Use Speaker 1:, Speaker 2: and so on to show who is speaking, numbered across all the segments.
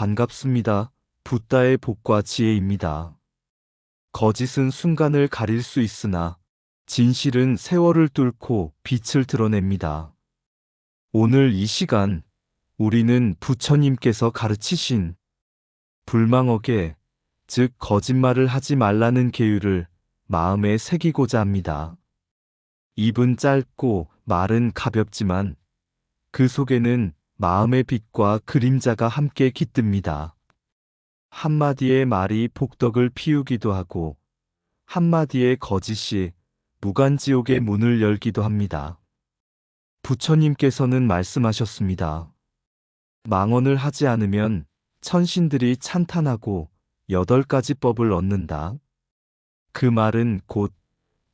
Speaker 1: 반갑습니다. 붓다의 복과 지혜입니다. 거짓은 순간을 가릴 수 있으나 진실은 세월을 뚫고 빛을 드러냅니다. 오늘 이 시간 우리는 부처님께서 가르치신 불망억에, 즉 거짓말을 하지 말라는 계율을 마음에 새기고자 합니다. 입은 짧고 말은 가볍지만 그 속에는 마음의 빛과 그림자가 함께 깃듭니다. 한마디의 말이 복덕을 피우기도 하고 한마디의 거짓이 무간지옥의 문을 열기도 합니다. 부처님께서는 말씀하셨습니다. 망언을 하지 않으면 천신들이 찬탄하고 8가지 법을 얻는다. 그 말은 곧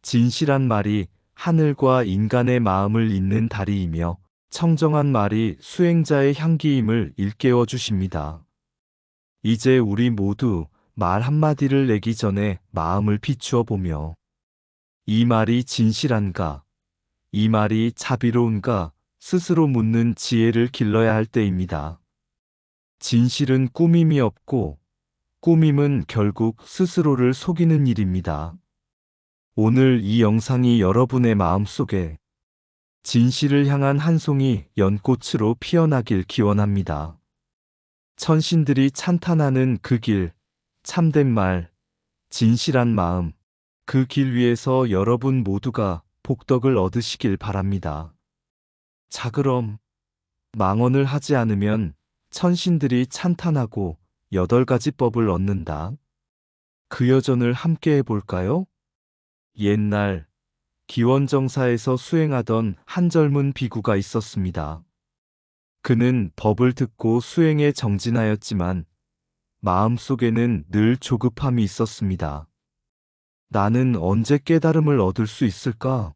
Speaker 1: 진실한 말이 하늘과 인간의 마음을 잇는 다리이며 청정한 말이 수행자의 향기임을 일깨워 주십니다. 이제 우리 모두 말 한마디를 내기 전에 마음을 비추어 보며 이 말이 진실한가, 이 말이 자비로운가 스스로 묻는 지혜를 길러야 할 때입니다. 진실은 꾸밈이 없고 꾸밈은 결국 스스로를 속이는 일입니다. 오늘 이 영상이 여러분의 마음속에 진실을 향한 한 송이 연꽃으로 피어나길 기원합니다. 천신들이 찬탄하는 그 길, 참된 말, 진실한 마음, 그 길 위에서 여러분 모두가 복덕을 얻으시길 바랍니다. 자, 그럼 망언을 하지 않으면 천신들이 찬탄하고 8가지 법을 얻는다. 그 여정을 함께 해볼까요? 옛날 기원정사에서 수행하던 한 젊은 비구가 있었습니다. 그는 법을 듣고 수행에 정진하였지만 마음속에는 늘 조급함이 있었습니다. 나는 언제 깨달음을 얻을 수 있을까?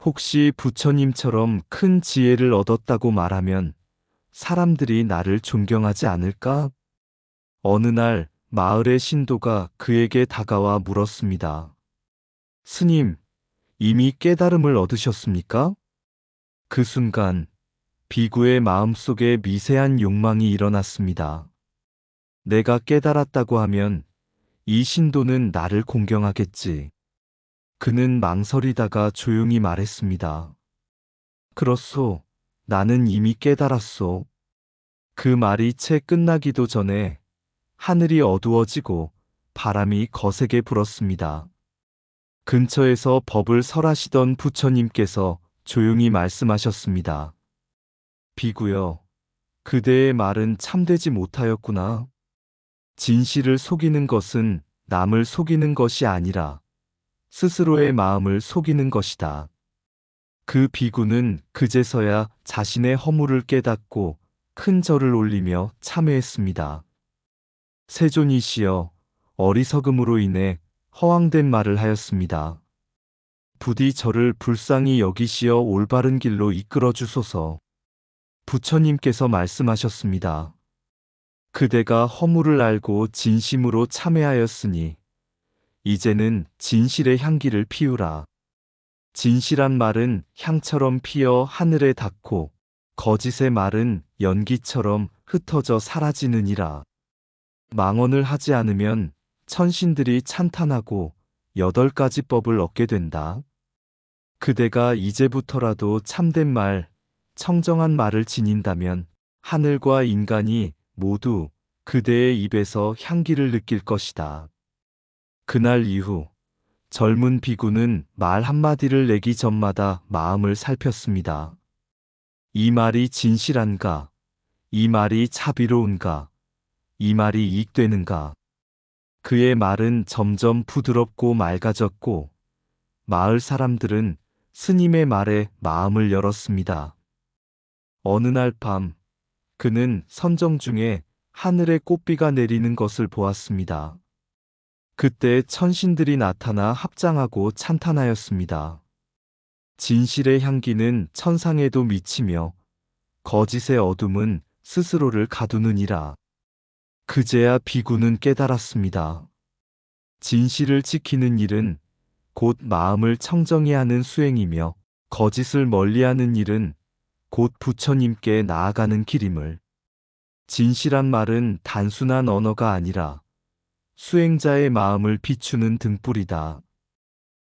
Speaker 1: 혹시 부처님처럼 큰 지혜를 얻었다고 말하면 사람들이 나를 존경하지 않을까? 어느 날 마을의 신도가 그에게 다가와 물었습니다. 스님, 이미 깨달음을 얻으셨습니까? 그 순간 비구의 마음속에 미세한 욕망이 일어났습니다. 내가 깨달았다고 하면 이 신도는 나를 공경하겠지. 그는 망설이다가 조용히 말했습니다. 그렇소, 나는 이미 깨달았소. 그 말이 채 끝나기도 전에 하늘이 어두워지고 바람이 거세게 불었습니다. 근처에서 법을 설하시던 부처님께서 조용히 말씀하셨습니다. 비구여, 그대의 말은 참되지 못하였구나. 진실을 속이는 것은 남을 속이는 것이 아니라 스스로의 마음을 속이는 것이다. 그 비구는 그제서야 자신의 허물을 깨닫고 큰 절을 올리며 참회했습니다. 세존이시여, 어리석음으로 인해 허황된 말을 하였습니다. 부디 저를 불쌍히 여기시어 올바른 길로 이끌어 주소서. 부처님께서 말씀하셨습니다. 그대가 허물을 알고 진심으로 참회하였으니 이제는 진실의 향기를 피우라. 진실한 말은 향처럼 피어 하늘에 닿고 거짓의 말은 연기처럼 흩어져 사라지느니라. 망언을 하지 않으면 천신들이 찬탄하고 8가지 법을 얻게 된다. 그대가 이제부터라도 참된 말, 청정한 말을 지닌다면 하늘과 인간이 모두 그대의 입에서 향기를 느낄 것이다. 그날 이후 젊은 비구는 말 한마디를 내기 전마다 마음을 살폈습니다. 이 말이 진실한가? 이 말이 자비로운가? 이 말이 이익되는가? 그의 말은 점점 부드럽고 맑아졌고 마을 사람들은 스님의 말에 마음을 열었습니다. 어느 날 밤 그는 선정 중에 하늘에 꽃비가 내리는 것을 보았습니다. 그때 천신들이 나타나 합장하고 찬탄하였습니다. 진실의 향기는 천상에도 미치며 거짓의 어둠은 스스로를 가두느니라. 그제야 비구는 깨달았습니다. 진실을 지키는 일은 곧 마음을 청정히 하는 수행이며 거짓을 멀리하는 일은 곧 부처님께 나아가는 길임을 진실한 말은 단순한 언어가 아니라 수행자의 마음을 비추는 등불이다.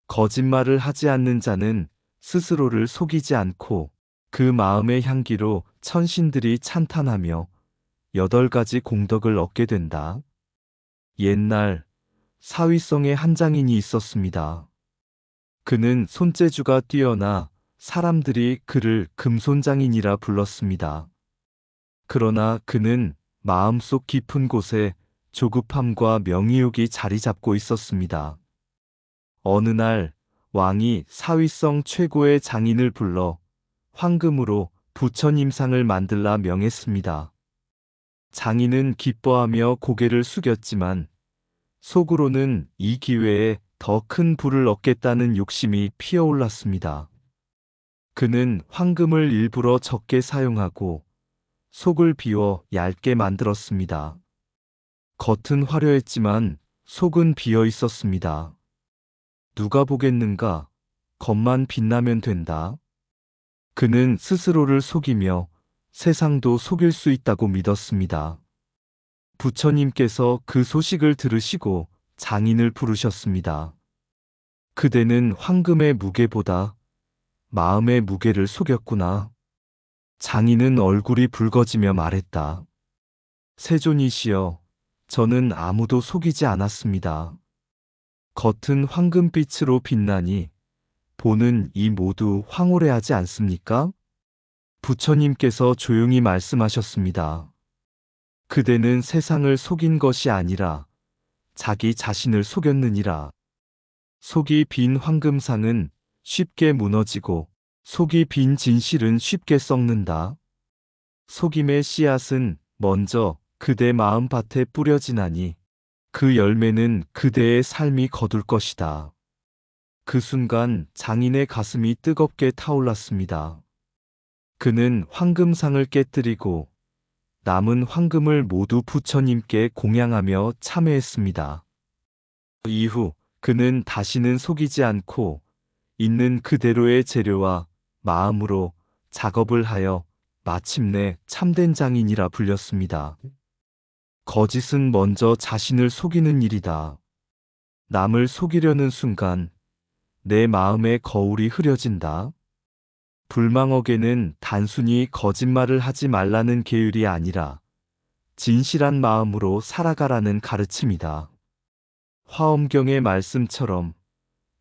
Speaker 1: 거짓말을 하지 않는 자는 스스로를 속이지 않고 그 마음의 향기로 천신들이 찬탄하며 8가지 공덕을 얻게 된다. 옛날 사위성에 한 장인이 있었습니다. 그는 손재주가 뛰어나 사람들이 그를 금손장인이라 불렀습니다. 그러나 그는 마음속 깊은 곳에 조급함과 명의욕이 자리 잡고 있었습니다. 어느 날 왕이 사위성 최고의 장인을 불러 황금으로 부처님상을 만들라 명했습니다. 장인은 기뻐하며 고개를 숙였지만 속으로는 이 기회에 더 큰 부를 얻겠다는 욕심이 피어올랐습니다. 그는 황금을 일부러 적게 사용하고 속을 비워 얇게 만들었습니다. 겉은 화려했지만 속은 비어 있었습니다. 누가 보겠는가? 겉만 빛나면 된다. 그는 스스로를 속이며 세상도 속일 수 있다고 믿었습니다. 부처님께서 그 소식을 들으시고 장인을 부르셨습니다. 그대는 황금의 무게보다 마음의 무게를 속였구나. 장인은 얼굴이 붉어지며 말했다. 세존이시여, 저는 아무도 속이지 않았습니다. 겉은 황금빛으로 빛나니 보는 이 모두 황홀해하지 않습니까? 부처님께서 조용히 말씀하셨습니다. 그대는 세상을 속인 것이 아니라 자기 자신을 속였느니라. 속이 빈 황금상은 쉽게 무너지고 속이 빈 진실은 쉽게 썩는다. 속임의 씨앗은 먼저 그대 마음밭에 뿌려지나니 그 열매는 그대의 삶이 거둘 것이다. 그 순간 장인의 가슴이 뜨겁게 타올랐습니다. 그는 황금상을 깨뜨리고 남은 황금을 모두 부처님께 공양하며 참회했습니다. 이후 그는 다시는 속이지 않고 있는 그대로의 재료와 마음으로 작업을 하여 마침내 참된 장인이라 불렸습니다. 거짓은 먼저 자신을 속이는 일이다. 남을 속이려는 순간 내 마음의 거울이 흐려진다. 불망억에는 단순히 거짓말을 하지 말라는 계율이 아니라 진실한 마음으로 살아가라는 가르침이다. 화엄경의 말씀처럼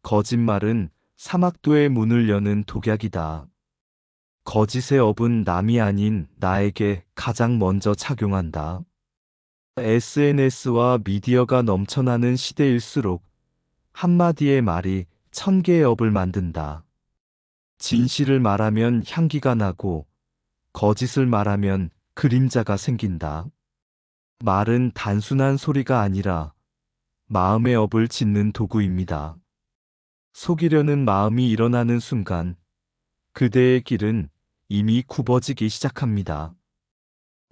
Speaker 1: 거짓말은 사막도의 문을 여는 독약이다. 거짓의 업은 남이 아닌 나에게 가장 먼저 작용한다. SNS와 미디어가 넘쳐나는 시대일수록 한마디의 말이 1000개의 업을 만든다. 진실을 말하면 향기가 나고 거짓을 말하면 그림자가 생긴다. 말은 단순한 소리가 아니라 마음의 업을 짓는 도구입니다. 속이려는 마음이 일어나는 순간 그대의 길은 이미 굽어지기 시작합니다.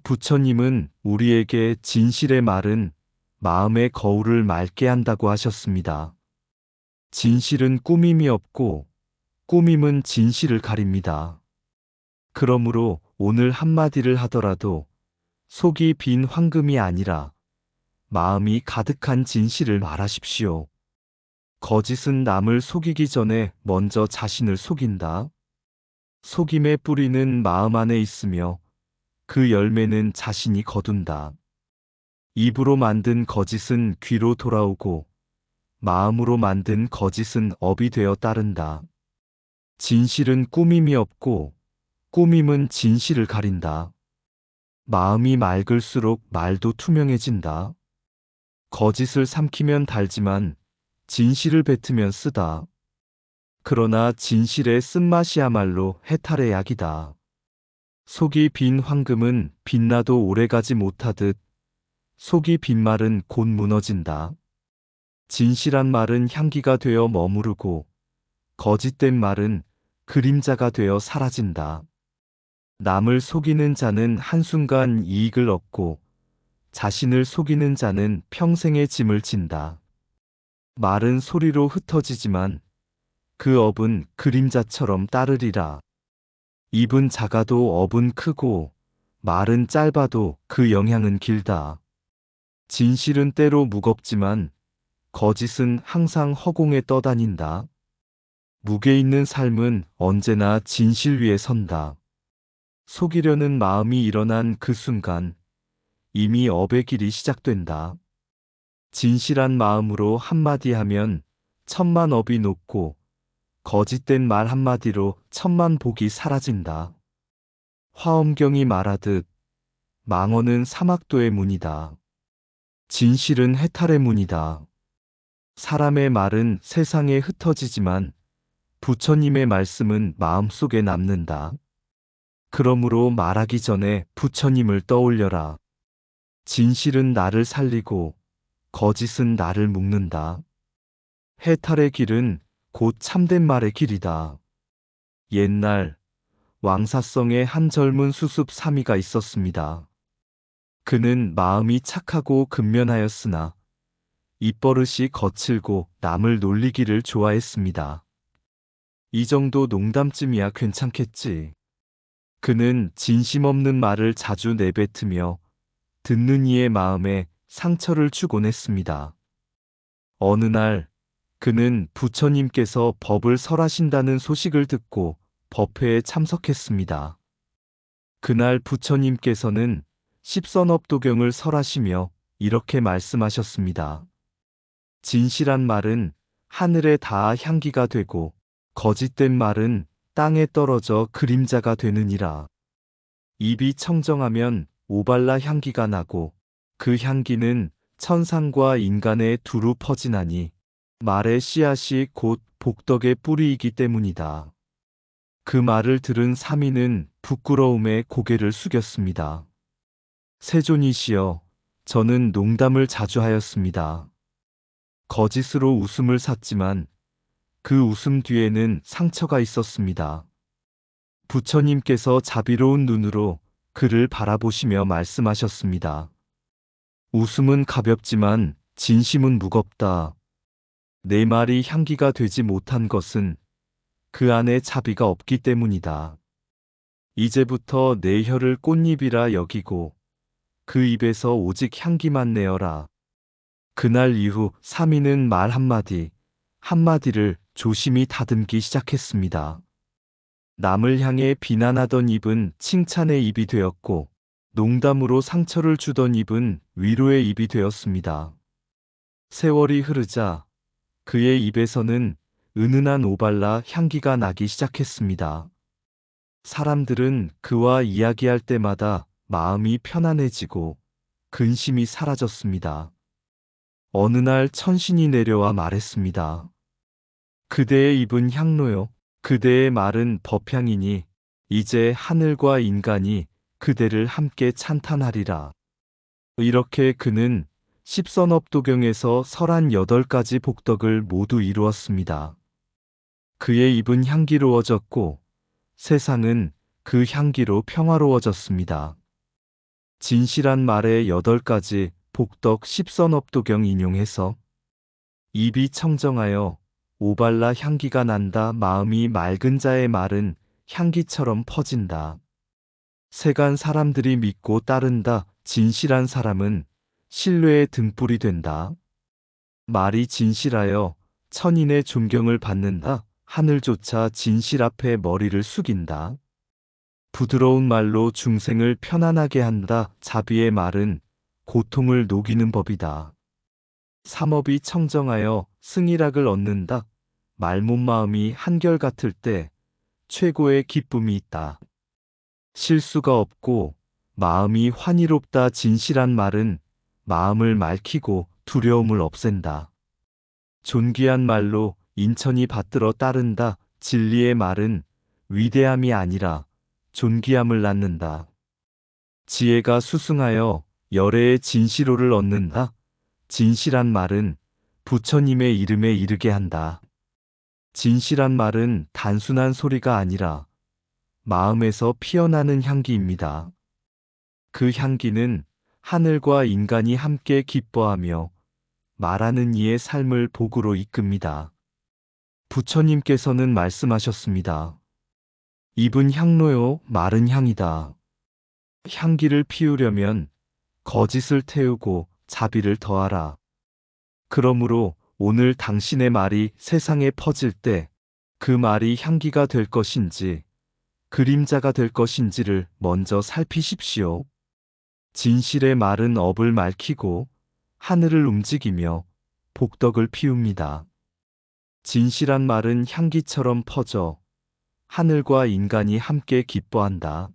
Speaker 1: 부처님은 우리에게 진실의 말은 마음의 거울을 맑게 한다고 하셨습니다. 진실은 꾸밈이 없고 꾸밈은 진실을 가립니다. 그러므로 오늘 한마디를 하더라도 속이 빈 황금이 아니라 마음이 가득한 진실을 말하십시오. 거짓은 남을 속이기 전에 먼저 자신을 속인다. 속임의 뿌리는 마음 안에 있으며 그 열매는 자신이 거둔다. 입으로 만든 거짓은 귀로 돌아오고 마음으로 만든 거짓은 업이 되어 따른다. 진실은 꾸밈이 없고 꾸밈은 진실을 가린다. 마음이 맑을수록 말도 투명해진다. 거짓을 삼키면 달지만 진실을 뱉으면 쓰다. 그러나 진실의 쓴맛이야말로 해탈의 약이다. 속이 빈 황금은 빛나도 오래가지 못하듯 속이 빈 말은 곧 무너진다. 진실한 말은 향기가 되어 머무르고 거짓된 말은 그림자가 되어 사라진다. 남을 속이는 자는 한순간 이익을 얻고 자신을 속이는 자는 평생의 짐을 진다. 말은 소리로 흩어지지만 그 업은 그림자처럼 따르리라. 입은 작아도 업은 크고 말은 짧아도 그 영향은 길다. 진실은 때로 무겁지만 거짓은 항상 허공에 떠다닌다. 무게 있는 삶은 언제나 진실 위에 선다. 속이려는 마음이 일어난 그 순간 이미 업의 길이 시작된다. 진실한 마음으로 한마디 하면 천만 업이 녹고 거짓된 말 한마디로 천만 복이 사라진다. 화엄경이 말하듯 망언은 사막도의 문이다. 진실은 해탈의 문이다. 사람의 말은 세상에 흩어지지만 부처님의 말씀은 마음속에 남는다. 그러므로 말하기 전에 부처님을 떠올려라. 진실은 나를 살리고 거짓은 나를 묶는다. 해탈의 길은 곧 참된 말의 길이다. 옛날 왕사성에 한 젊은 수습 사미가 있었습니다. 그는 마음이 착하고 근면하였으나 입버릇이 거칠고 남을 놀리기를 좋아했습니다. 이 정도 농담쯤이야 괜찮겠지. 그는 진심 없는 말을 자주 내뱉으며 듣는 이의 마음에 상처를 주곤 했습니다. 어느 날 그는 부처님께서 법을 설하신다는 소식을 듣고 법회에 참석했습니다. 그날 부처님께서는 십선업도경을 설하시며 이렇게 말씀하셨습니다. 진실한 말은 하늘에 닿아 향기가 되고 거짓된 말은 땅에 떨어져 그림자가 되느니라. 입이 청정하면 오발라 향기가 나고 그 향기는 천상과 인간에 두루 퍼지나니 말의 씨앗이 곧 복덕의 뿌리이기 때문이다. 그 말을 들은 사미는 부끄러움에 고개를 숙였습니다. 세존이시여, 저는 농담을 자주 하였습니다. 거짓으로 웃음을 샀지만 그 웃음 뒤에는 상처가 있었습니다. 부처님께서 자비로운 눈으로 그를 바라보시며 말씀하셨습니다. 웃음은 가볍지만 진심은 무겁다. 내 말이 향기가 되지 못한 것은 그 안에 자비가 없기 때문이다. 이제부터 내 혀를 꽃잎이라 여기고 그 입에서 오직 향기만 내어라. 그날 이후 사미는 말 한마디를 조심히 다듬기 시작했습니다. 남을 향해 비난하던 입은 칭찬의 입이 되었고 농담으로 상처를 주던 입은 위로의 입이 되었습니다. 세월이 흐르자 그의 입에서는 은은한 오발라 향기가 나기 시작했습니다. 사람들은 그와 이야기할 때마다 마음이 편안해지고 근심이 사라졌습니다. 어느 날 천신이 내려와 말했습니다. 그대의 입은 향로요. 그대의 말은 법향이니 이제 하늘과 인간이 그대를 함께 찬탄하리라. 이렇게 그는 십선업도경에서 설한 8가지 복덕을 모두 이루었습니다. 그의 입은 향기로워졌고 세상은 그 향기로 평화로워졌습니다. 진실한 말의 8가지 복덕 십선업도경 인용해서 입이 청정하여 오발라 향기가 난다. 마음이 맑은 자의 말은 향기처럼 퍼진다. 세간 사람들이 믿고 따른다. 진실한 사람은 신뢰의 등불이 된다. 말이 진실하여 천인의 존경을 받는다. 하늘조차 진실 앞에 머리를 숙인다. 부드러운 말로 중생을 편안하게 한다. 자비의 말은 고통을 녹이는 법이다. 삼업이 청정하여 승일학을 얻는다. 말못 마음이 한결같을 때 최고의 기쁨이 있다. 실수가 없고 마음이 환희롭다. 진실한 말은 마음을 맑히고 두려움을 없앤다. 존귀한 말로 인천이 받들어 따른다. 진리의 말은 위대함이 아니라 존귀함을 낳는다. 지혜가 수승하여 열애의 진실호를 얻는다. 진실한 말은 부처님의 이름에 이르게 한다. 진실한 말은 단순한 소리가 아니라 마음에서 피어나는 향기입니다. 그 향기는 하늘과 인간이 함께 기뻐하며 말하는 이의 삶을 복으로 이끕니다. 부처님께서는 말씀하셨습니다. 입은 향로요, 말은 향이다. 향기를 피우려면 거짓을 태우고 자비를 더하라. 그러므로 오늘 당신의 말이 세상에 퍼질 때 그 말이 향기가 될 것인지 그림자가 될 것인지를 먼저 살피십시오. 진실의 말은 업을 말키고 하늘을 움직이며 복덕을 피웁니다. 진실한 말은 향기처럼 퍼져 하늘과 인간이 함께 기뻐한다.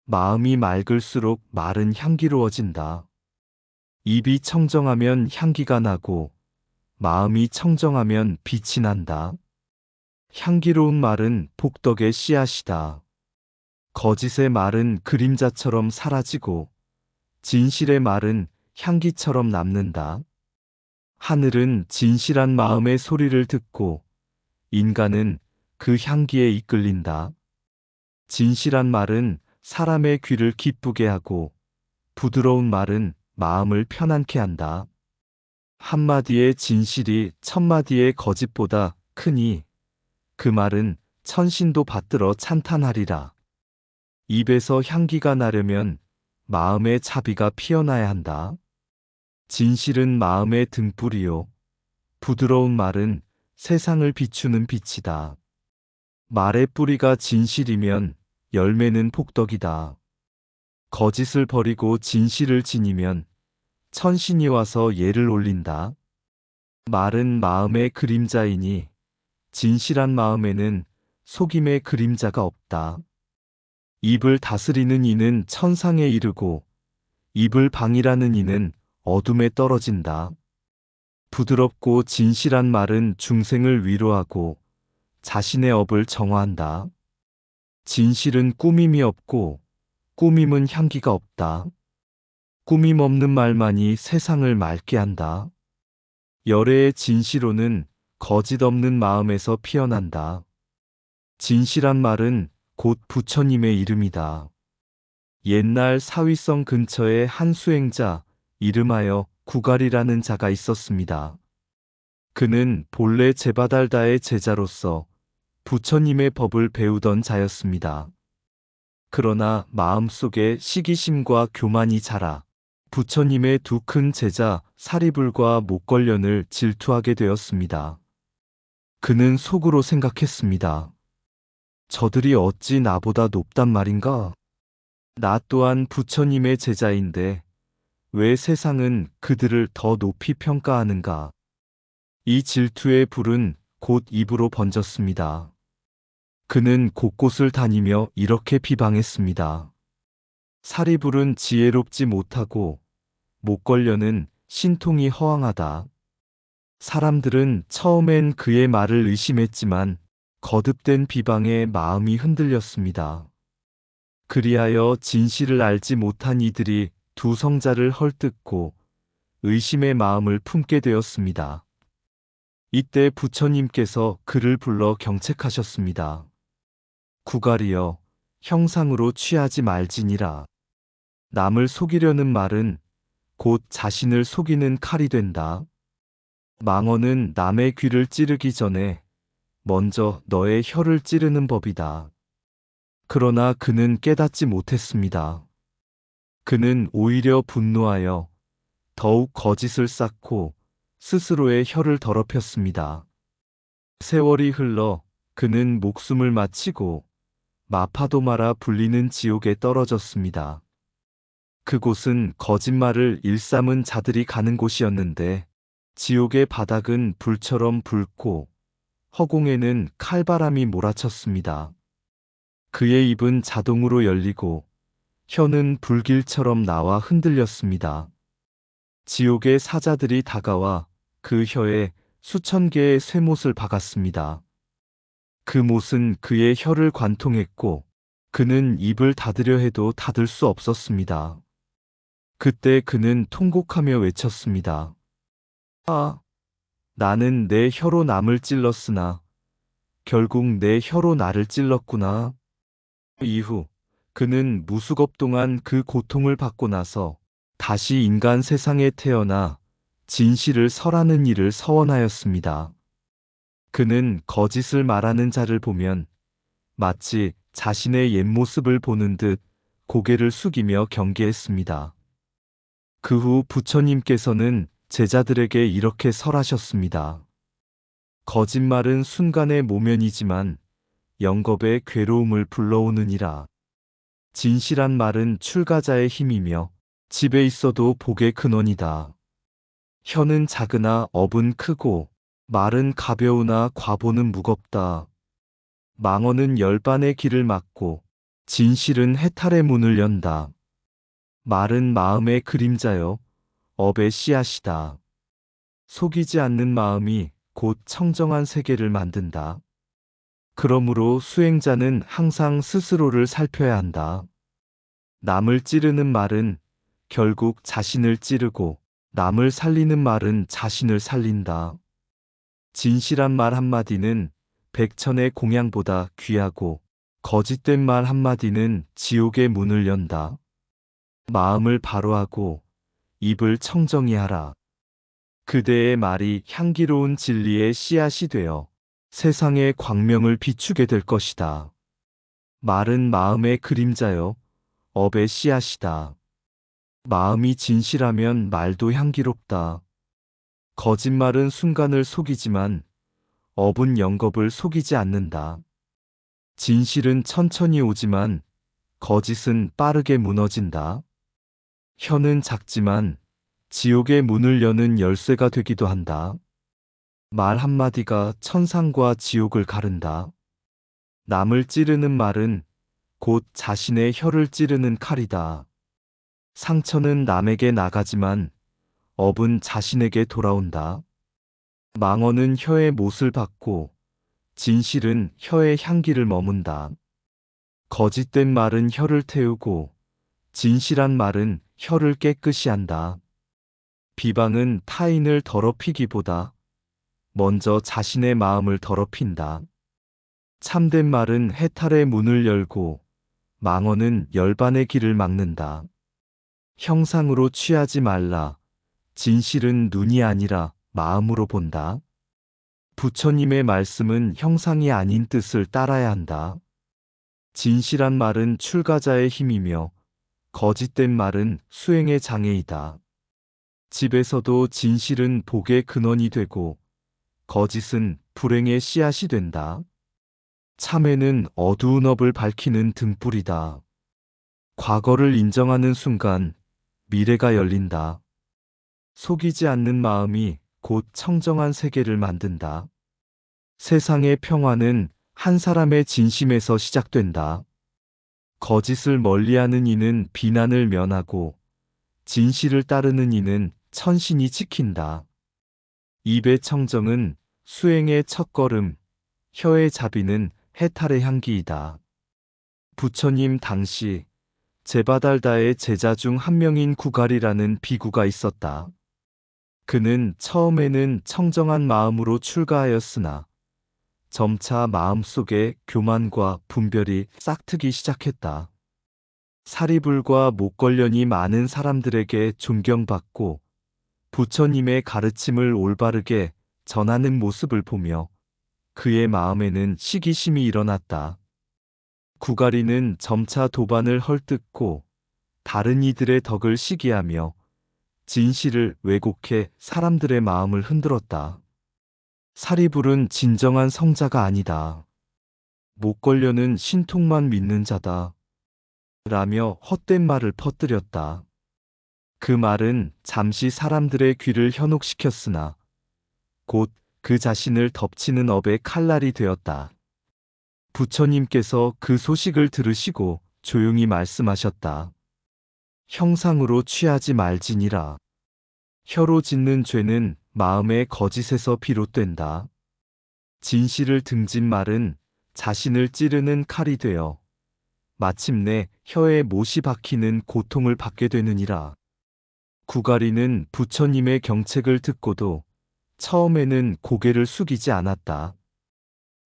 Speaker 1: 마음이 맑을수록 말은 향기로워진다. 입이 청정하면 향기가 나고 마음이 청정하면 빛이 난다. 향기로운 말은 복덕의 씨앗이다. 거짓의 말은 그림자처럼 사라지고 진실의 말은 향기처럼 남는다. 하늘은 진실한 마음의 소리를 듣고 인간은 그 향기에 이끌린다. 진실한 말은 사람의 귀를 기쁘게 하고 부드러운 말은 마음을 편안케 한다. 한마디의 진실이 천마디의 거짓보다 크니 그 말은 천신도 받들어 찬탄하리라. 입에서 향기가 나려면 마음의 자비가 피어나야 한다. 진실은 마음의 등불이요. 부드러운 말은 세상을 비추는 빛이다. 말의 뿌리가 진실이면 열매는 복덕이다. 거짓을 버리고 진실을 지니면 천신이 와서 예를 올린다. 말은 마음의 그림자이니 진실한 마음에는 속임의 그림자가 없다. 입을 다스리는 이는 천상에 이르고 입을 방일하는 이는 어둠에 떨어진다. 부드럽고 진실한 말은 중생을 위로하고 자신의 업을 정화한다. 진실은 꾸밈이 없고 꾸밈은 향기가 없다. 꾸밈 없는 말만이 세상을 맑게 한다. 열애의 진실로는 거짓 없는 마음에서 피어난다. 진실한 말은 곧 부처님의 이름이다. 옛날 사위성 근처에 한 수행자 이름하여 구갈이라는 자가 있었습니다. 그는 본래 제바달다의 제자로서 부처님의 법을 배우던 자였습니다. 그러나 마음속에 시기심과 교만이 자라 부처님의 두 큰 제자 사리불과 목걸련을 질투하게 되었습니다. 그는 속으로 생각했습니다. 저들이 어찌 나보다 높단 말인가? 나 또한 부처님의 제자인데 왜 세상은 그들을 더 높이 평가하는가? 이 질투의 불은 곧 입으로 번졌습니다. 그는 곳곳을 다니며 이렇게 비방했습니다. 사리불은 지혜롭지 못하고 목걸련은 신통이 허황하다. 사람들은 처음엔 그의 말을 의심했지만 거듭된 비방에 마음이 흔들렸습니다. 그리하여 진실을 알지 못한 이들이 두 성자를 헐뜯고 의심의 마음을 품게 되었습니다. 이때 부처님께서 그를 불러 경책하셨습니다. 구갈이여, 형상으로 취하지 말지니라. 남을 속이려는 말은 곧 자신을 속이는 칼이 된다. 망언은 남의 귀를 찌르기 전에 먼저 너의 혀를 찌르는 법이다. 그러나 그는 깨닫지 못했습니다. 그는 오히려 분노하여 더욱 거짓을 쌓고 스스로의 혀를 더럽혔습니다. 세월이 흘러 그는 목숨을 마치고 마파도마라 불리는 지옥에 떨어졌습니다. 그곳은 거짓말을 일삼은 자들이 가는 곳이었는데 지옥의 바닥은 불처럼 붉고 허공에는 칼바람이 몰아쳤습니다. 그의 입은 자동으로 열리고 혀는 불길처럼 나와 흔들렸습니다. 지옥의 사자들이 다가와 그 혀에 수천 개의 쇠못을 박았습니다. 그 못은 그의 혀를 관통했고 그는 입을 닫으려 해도 닫을 수 없었습니다. 그때 그는 통곡하며 외쳤습니다. 아, 나는 내 혀로 남을 찔렀으나 결국 내 혀로 나를 찔렀구나. 이후 그는 무수겁 동안 그 고통을 받고 나서 다시 인간 세상에 태어나 진실을 설하는 일을 서원하였습니다. 그는 거짓을 말하는 자를 보면 마치 자신의 옛 모습을 보는 듯 고개를 숙이며 경계했습니다. 그 후 부처님께서는 제자들에게 이렇게 설하셨습니다. 거짓말은 순간의 모면이지만 영겁의 괴로움을 불러오느니라. 진실한 말은 출가자의 힘이며 집에 있어도 복의 근원이다. 혀는 작으나 업은 크고 말은 가벼우나 과보는 무겁다. 망언은 열반의 길을 막고 진실은 해탈의 문을 연다. 말은 마음의 그림자요 업의 씨앗이다. 속이지 않는 마음이 곧 청정한 세계를 만든다. 그러므로 수행자는 항상 스스로를 살펴야 한다. 남을 찌르는 말은 결국 자신을 찌르고 남을 살리는 말은 자신을 살린다. 진실한 말 한마디는 백천의 공양보다 귀하고 거짓된 말 한마디는 지옥의 문을 연다. 마음을 바로하고 입을 청정히 하라. 그대의 말이 향기로운 진리의 씨앗이 되어 세상의 광명을 비추게 될 것이다. 말은 마음의 그림자요 업의 씨앗이다. 마음이 진실하면 말도 향기롭다. 거짓말은 순간을 속이지만 업은 영겁을 속이지 않는다. 진실은 천천히 오지만 거짓은 빠르게 무너진다. 혀는 작지만 지옥의 문을 여는 열쇠가 되기도 한다. 말 한마디가 천상과 지옥을 가른다. 남을 찌르는 말은 곧 자신의 혀를 찌르는 칼이다. 상처는 남에게 나가지만 업은 자신에게 돌아온다. 망언은 혀의 못을 받고 진실은 혀의 향기를 머문다. 거짓된 말은 혀를 태우고 진실한 말은 혀를 깨끗이 한다. 비방은 타인을 더럽히기보다 먼저 자신의 마음을 더럽힌다. 참된 말은 해탈의 문을 열고 망언은 열반의 길을 막는다. 형상으로 취하지 말라. 진실은 눈이 아니라 마음으로 본다. 부처님의 말씀은 형상이 아닌 뜻을 따라야 한다. 진실한 말은 출가자의 힘이며 거짓된 말은 수행의 장애이다. 집에서도 진실은 복의 근원이 되고 거짓은 불행의 씨앗이 된다. 참회는 어두운 업을 밝히는 등불이다. 과거를 인정하는 순간 미래가 열린다. 속이지 않는 마음이 곧 청정한 세계를 만든다. 세상의 평화는 한 사람의 진심에서 시작된다. 거짓을 멀리하는 이는 비난을 면하고 진실을 따르는 이는 천신이 지킨다. 입의 청정은 수행의 첫걸음, 혀의 자비는 해탈의 향기이다. 부처님 당시 제바달다의 제자 중 한 명인 구갈이라는 비구가 있었다. 그는 처음에는 청정한 마음으로 출가하였으나 점차 마음속에 교만과 분별이 싹트기 시작했다. 사리불과 목걸련이 많은 사람들에게 존경받고 부처님의 가르침을 올바르게 전하는 모습을 보며 그의 마음에는 시기심이 일어났다. 구가리는 점차 도반을 헐뜯고 다른 이들의 덕을 시기하며 진실을 왜곡해 사람들의 마음을 흔들었다. 사리불은 진정한 성자가 아니다. 목걸련은 신통만 믿는 자다. 라며 헛된 말을 퍼뜨렸다. 그 말은 잠시 사람들의 귀를 현혹시켰으나 곧 그 자신을 덮치는 업의 칼날이 되었다. 부처님께서 그 소식을 들으시고 조용히 말씀하셨다. 형상으로 취하지 말지니라. 혀로 짓는 죄는 마음의 거짓에서 비롯된다. 진실을 등진 말은 자신을 찌르는 칼이 되어 마침내 혀에 못이 박히는 고통을 받게 되느니라. 구가리는 부처님의 경책을 듣고도 처음에는 고개를 숙이지 않았다.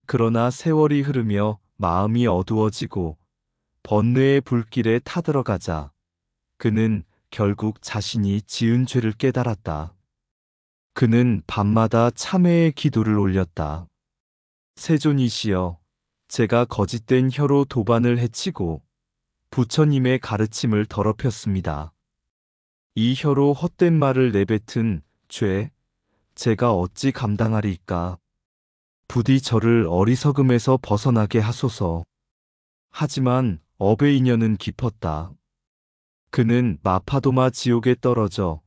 Speaker 1: 그러나 세월이 흐르며 마음이 어두워지고 번뇌의 불길에 타들어가자 그는 결국 자신이 지은 죄를 깨달았다. 그는 밤마다 참회의 기도를 올렸다. 세존이시여, 제가 거짓된 혀로 도반을 해치고 부처님의 가르침을 더럽혔습니다. 이 혀로 헛된 말을 내뱉은 죄, 제가 어찌 감당하리이까. 부디 저를 어리석음에서 벗어나게 하소서. 하지만 업의 인연은 깊었다. 그는 마파도마 지옥에 떨어져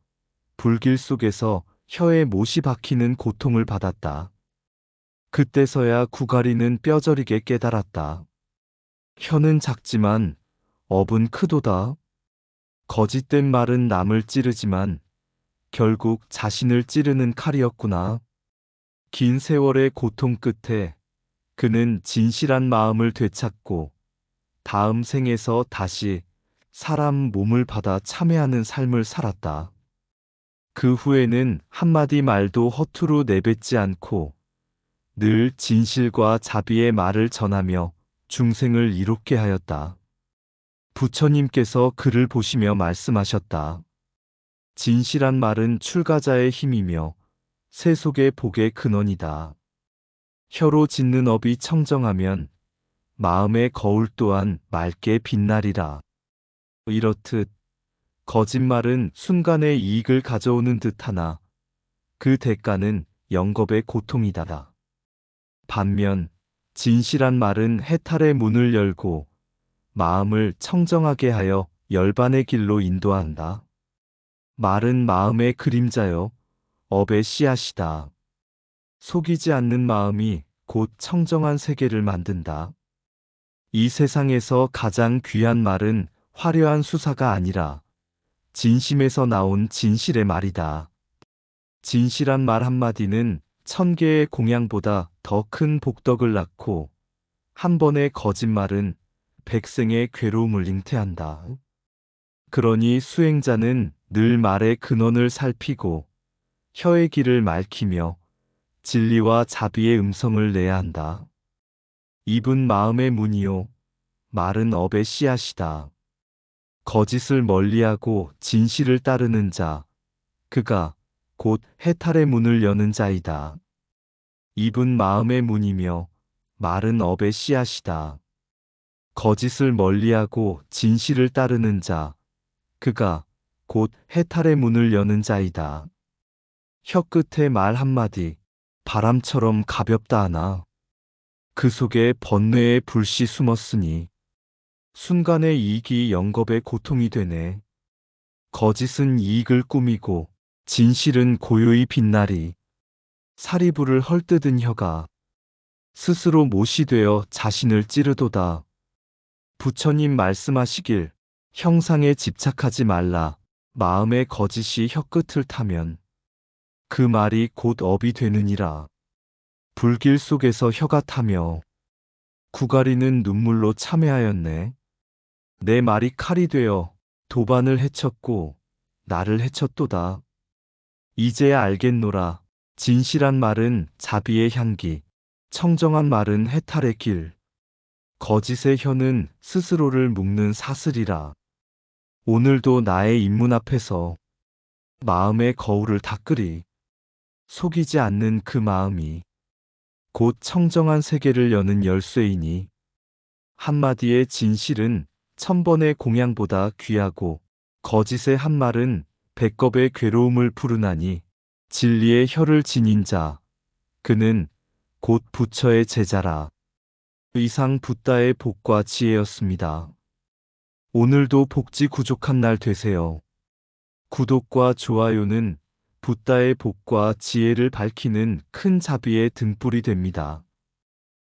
Speaker 1: 불길 속에서 혀에 못이 박히는 고통을 받았다. 그때서야 구가리는 뼈저리게 깨달았다. 혀는 작지만 업은 크도다. 거짓된 말은 남을 찌르지만 결국 자신을 찌르는 칼이었구나. 긴 세월의 고통 끝에 그는 진실한 마음을 되찾고 다음 생에서 다시 사람 몸을 받아 참회하는 삶을 살았다. 그 후에는 한마디 말도 허투루 내뱉지 않고 늘 진실과 자비의 말을 전하며 중생을 이롭게 하였다. 부처님께서 그를 보시며 말씀하셨다. 진실한 말은 출가자의 힘이며 세속의 복의 근원이다. 혀로 짓는 업이 청정하면 마음의 거울 또한 맑게 빛나리라. 이렇듯 거짓말은 순간의 이익을 가져오는 듯하나 그 대가는 영겁의 고통이다. 반면 진실한 말은 해탈의 문을 열고 마음을 청정하게 하여 열반의 길로 인도한다. 말은 마음의 그림자요 업의 씨앗이다. 속이지 않는 마음이 곧 청정한 세계를 만든다. 이 세상에서 가장 귀한 말은 화려한 수사가 아니라 진심에서 나온 진실의 말이다. 진실한 말 한마디는 1000개의 공양보다 더 큰 복덕을 낳고 한 번의 거짓말은 백생의 괴로움을 잉태한다. 그러니 수행자는 늘 말의 근원을 살피고 혀의 길을 맑히며 진리와 자비의 음성을 내야 한다. 입은 마음의 문이요 말은 업의 씨앗이다. 거짓을 멀리하고 진실을 따르는 자, 그가 곧 해탈의 문을 여는 자이다. 입은 마음의 문이며 말은 업의 씨앗이다. 거짓을 멀리하고 진실을 따르는 자, 그가 곧 해탈의 문을 여는 자이다. 혀 끝에 말 한마디, 바람처럼 가볍다 하나. 그 속에 번뇌의 불씨 숨었으니 순간의 이익이 영겁의 고통이 되네. 거짓은 이익을 꾸미고 진실은 고요히 빛나리. 사리부를 헐뜯은 혀가 스스로 못이 되어 자신을 찌르도다. 부처님 말씀하시길 형상에 집착하지 말라. 마음의 거짓이 혀끝을 타면 그 말이 곧 업이 되느니라. 불길 속에서 혀가 타며 구가리는 눈물로 참회하였네. 내 말이 칼이 되어 도반을 해쳤고 나를 해쳤도다. 이제야 알겠노라. 진실한 말은 자비의 향기, 청정한 말은 해탈의 길. 거짓의 혀는 스스로를 묶는 사슬이라. 오늘도 나의 입문 앞에서 마음의 거울을 닦으리. 속이지 않는 그 마음이 곧 청정한 세계를 여는 열쇠이니 한마디의 진실은 1000번의 공양보다 귀하고 거짓의 한 말은 100겁의 괴로움을 부르나니 진리의 혀를 지닌 자, 그는 곧 부처의 제자라. 이상 붓다의 복과 지혜였습니다. 오늘도 복지 구족한 날 되세요. 구독과 좋아요는 붓다의 복과 지혜를 밝히는 큰 자비의 등불이 됩니다.